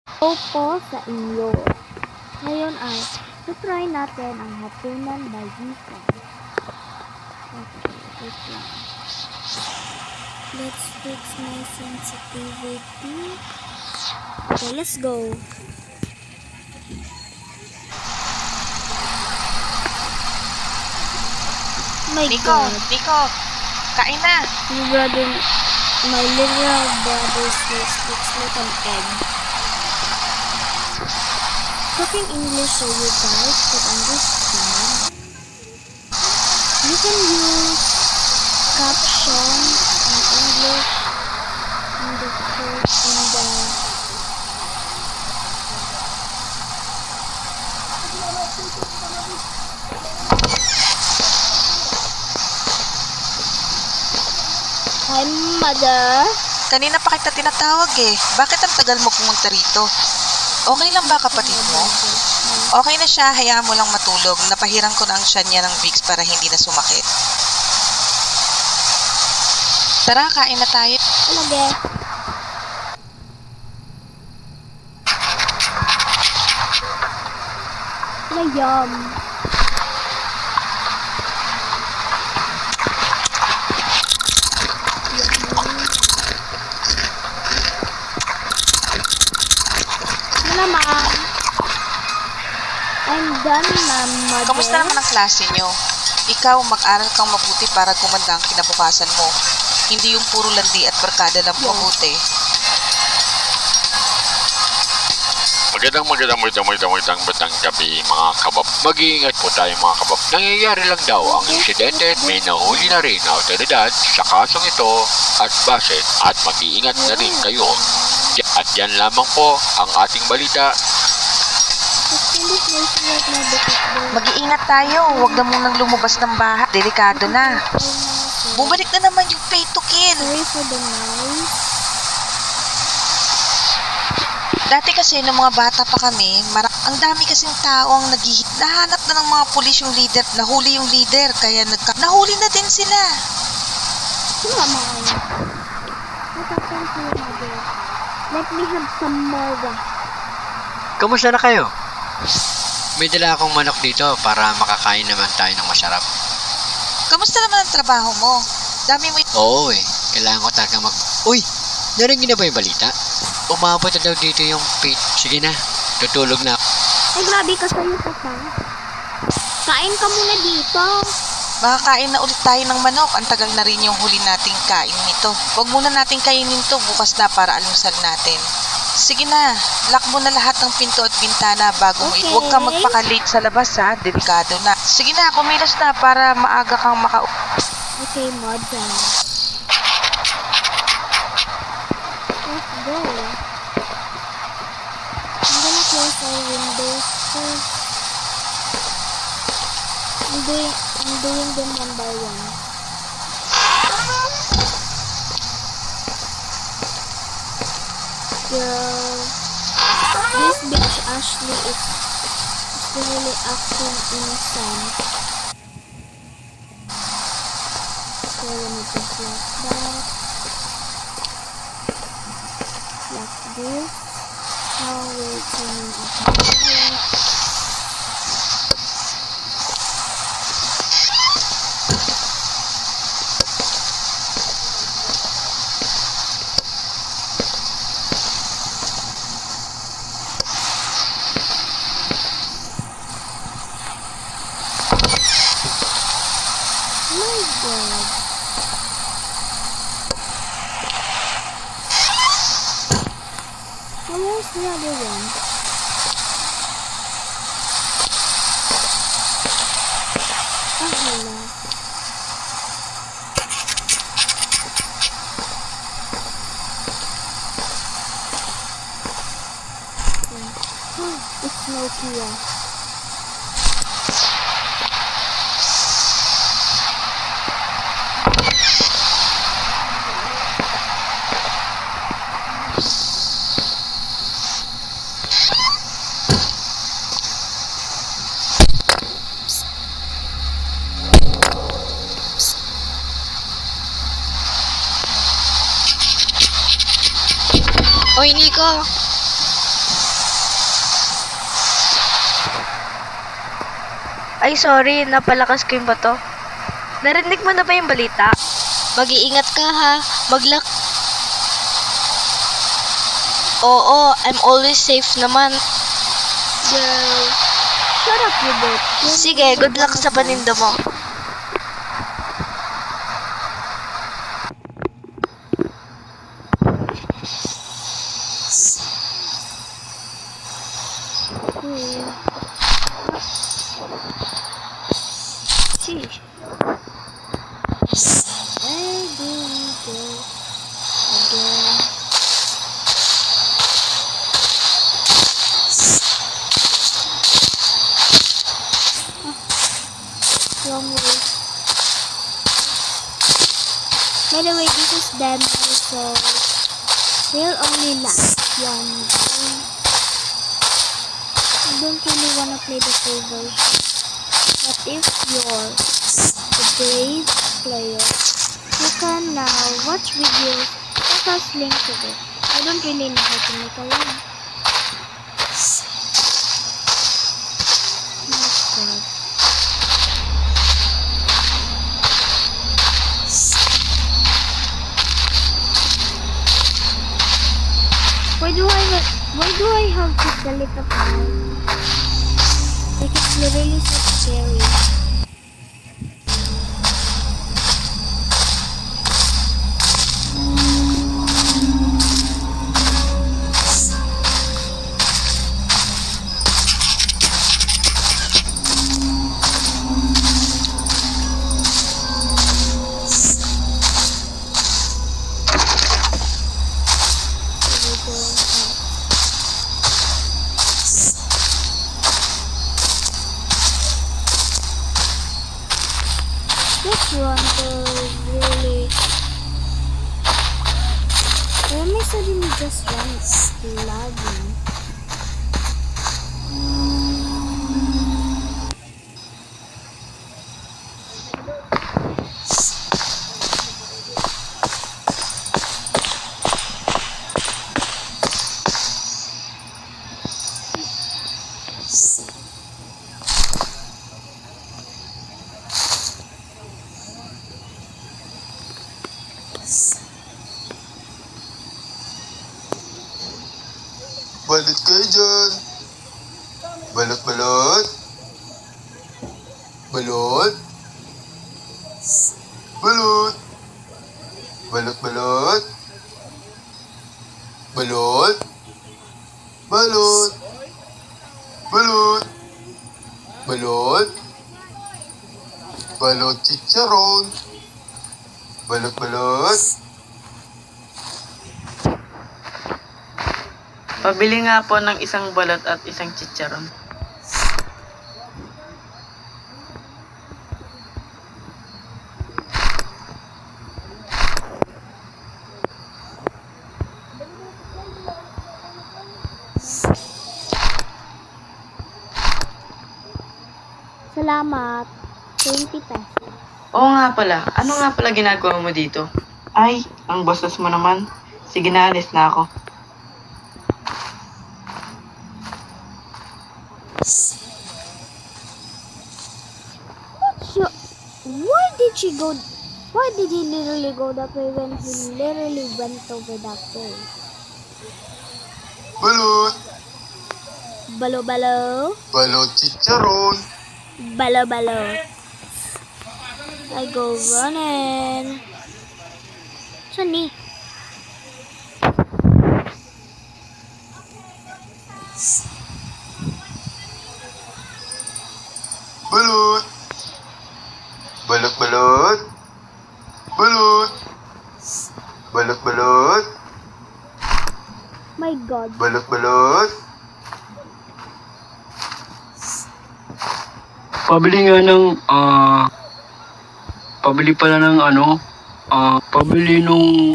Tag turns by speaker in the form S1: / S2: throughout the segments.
S1: Opo sa inyo. Ngayon ay try natin ang hapunan by Vika. Okay, wait lang. Let's fix my sensitivity. Okay, let's go. My God.
S2: Nico, kain na.
S1: My little brother's face looks like an egg. Talking English so you guys could understand. You can use captions in English in the Hi, Mother.
S2: Kanina pa kita tinatawag eh. Bakit ang tagal mo pumunta rito? Okay lang ba kapatid mo? Okay na siya, hayaan mo lang matulog. Napahiran ko na ang tiyan niya ng Vicks para hindi na sumakit. Tara, kain na tayo.
S1: Talaga. Yum. Malamang. I'm done na, Mother.
S2: Kamusta naman ang klase niyo? Ikaw, mag-aral kang mabuti para gumanda ang kinabukasan mo. Hindi yung puro landi at barkada lang mabuti.
S3: Magandang batang gabi mga kabab. Mag-iingat po tayo mga kabab. Nangyayari lang daw ang insidente at may nahuli na rin na otoridad sa kasong ito at basit at mag-iingat na rin kayo. At yan lamang po ang ating balita.
S2: Mag-iingat tayo, huwag na munang lumabas ng bahay. Delikado na. Bumalik na naman yung pay to kill.
S1: Sorry for the noise.
S2: Dati kasi nung mga bata pa kami, ang dami kasing tao ang nahanap na ng mga pulis yung leader, nahuli yung leader, kaya nahuli na din sila.
S1: Sino ang mga yun? Natatang sila, Mother. Let me have some more.
S4: Kamusta na kayo? May dala akong manok dito para makakain naman tayo ng masarap.
S2: Kamusta naman ang trabaho mo? Dami mo
S4: Oo kailangan ko talaga Uy! Narinig na ba yung balita? Umabot na daw dito yung pit. Sige na, tutulog na.
S1: Ay, grabe ka sa'yo, Papa. Kain ka muna dito.
S2: Makakain na ulit tayo ng manok. Ang tagal na rin yung huli nating kain nito. Huwag muna nating kainin to bukas na para almusal natin. Sige na, lock mo na lahat ng pinto at bintana bago mo
S1: Okay.
S2: Huwag kang magpaka-late sa labas ha, delikado na. Sige na, kumilos na para maaga kang
S1: Okay, Mother. Let's go. I'm gonna close our windows first. I'm doing them one by one. Girl, this bitch Ashley is really acting innocent. So let me just lock that. Lock this. Now we're turning off the light. My God. Now where's the other one? Ah, hala. It's Nokia.
S5: Oy, Nico! Ay, sorry, napalakas ko yung bato. Narinig mo na ba yung balita?
S6: Mag-iingat ka ha. Oo, I'm always safe naman.
S1: Girl, shut up you both.
S5: Sige, good luck sa paninda mo.
S1: Sheesh. Where do we go again? Wrong way. By the way, this is demo, so they'll only last one game. I don't really wanna play the full version. But if you're a brave player, you can now watch videos that has links to it. I don't really know how to make a link. Oh god. Why do I have to sell it up now? Like it's literally so scary. This one was really... Why am I suddenly just lagging?
S7: Balot kayo dyan. Balot, balot. Balot. Balot. Balot, balot. Balot. Balot. Balot. Balot. Balot chicharon. Balot, balot.
S8: Pabili nga po ng isang balot at isang chicharon.
S1: Salamat. 20 pesos.
S8: Oo nga pala, ano nga pala ginagawa mo dito? Ay, ang bastos mo naman. Sige na, alis na ako.
S1: So, why did he literally go that way when he literally went over that way?
S7: Balot.
S1: Balo balo.
S7: Balot chicharon.
S1: Balo balo. I go running. Sunny.
S7: Balot. Balot, balot. Balot. Balot, balot.
S1: My god.
S7: Balot, balot.
S9: Pabili nga ng, pabili pala ng pabili nung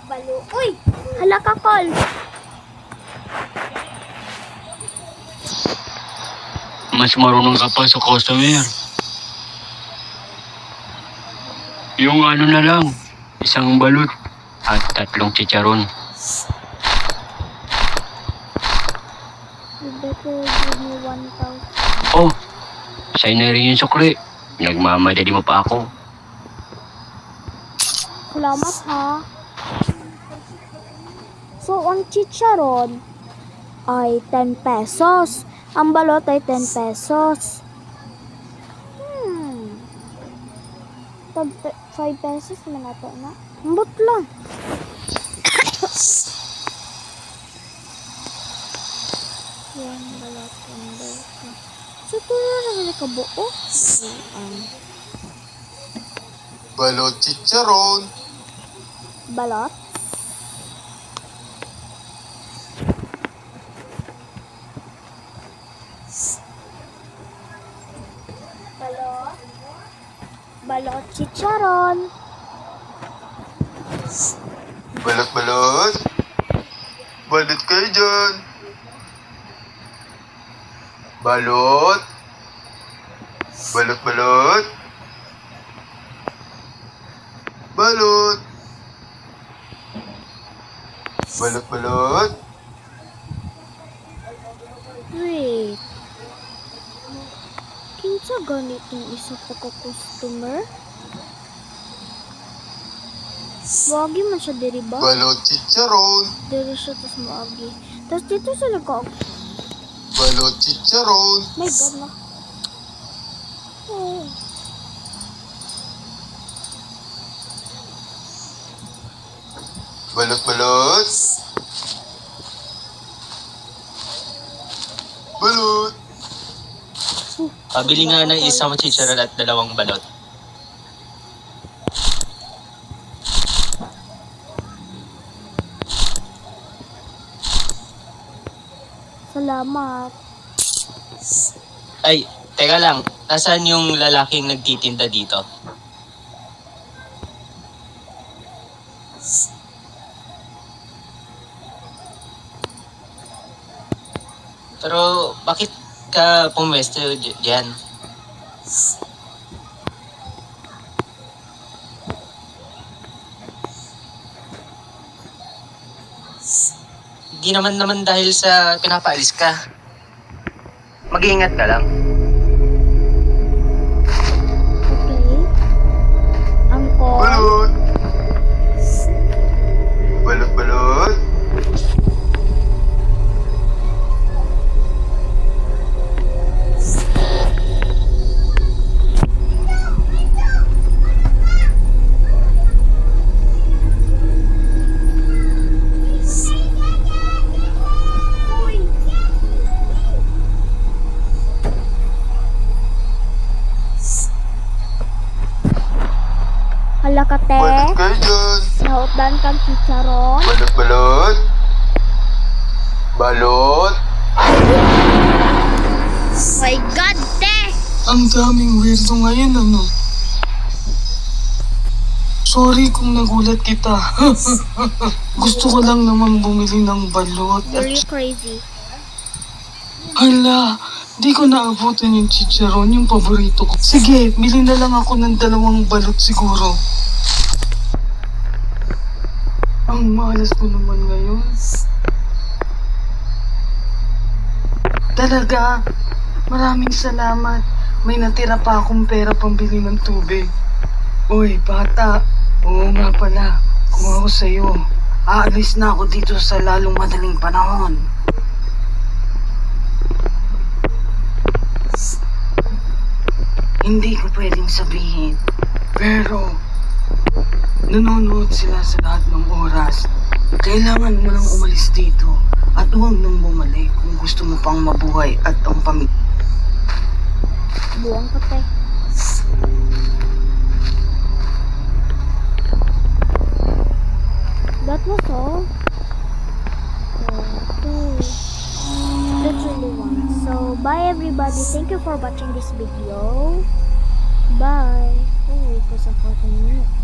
S1: Balo. Uy! Hala ka, call.
S9: mas marunong ka pa sa customer. Yung ano na lang, isang balot at 3 chicharon.
S1: You better give me 1,000.
S9: Oh, sa'yo na rin yung sukli. Pinagmamadali mo pa ako.
S1: Salamat ha. So, ang chicharon ay 10 pesos. Ang balot ay 10 pesos. 5 pesos naman nato na. Ambot lang. Yan, balot. So, ito na ka buo.
S7: Balot chicharon.
S1: Balot. Balot. Balot chicharon.
S7: Balot. Balot kayo dyan. Balot. Balot. Balot. Balot.
S1: Wait. Kinsa ganitong isa pa ka customer? Wagi man siya diri ba?
S7: Balot chicharon.
S1: Diri siya tas maagi. Tas dito sila ka.
S7: Balot chicharon.
S1: My God na. Oh.
S7: Balot. Balot.
S10: Pabili nga ng isang chicharon at 2 balot.
S1: Salamat.
S10: Ay, teka lang. Nasaan yung lalaking nagtitinda dito? Pero bakit ka pumwesto dyan? Hindi naman dahil sa pinapaalis ka. Mag-iingat ka lang.
S1: Okay. Angkol.
S7: Balot.
S1: Hala ka te.
S7: Balot kayo dyan.
S1: Nautdan kang chicharon.
S7: Balot.
S1: My God, te!
S8: Ang daming weirdo ngayon, ano? Sorry kung nagulat kita. Gusto ko lang naman bumili ng balot.
S1: You're crazy.
S8: Hala, di ko naabutan yung chicharon, yung paborito ko. Sige, bili na lang ako ng 2 balot siguro. Ang malas ko naman ngayon. Talaga, maraming salamat. May natira pa akong pera pambili ng tubig. Uy, bata. Oo nga pala, kung ako sa'yo, aalis na ako dito sa lalong madaling panahon. Hindi ko pwedeng sabihin, pero nanonood sila sa lahat ng oras. Kailangan mo lang umalis dito at huwag nang bumalik kung gusto mo pang mabuhay at ang pamilya.
S1: Buwang ka te. That was all. Okay. That's really one. So, bye everybody. Thank you for watching this video. Bye. Oh, it was a 14 minutes.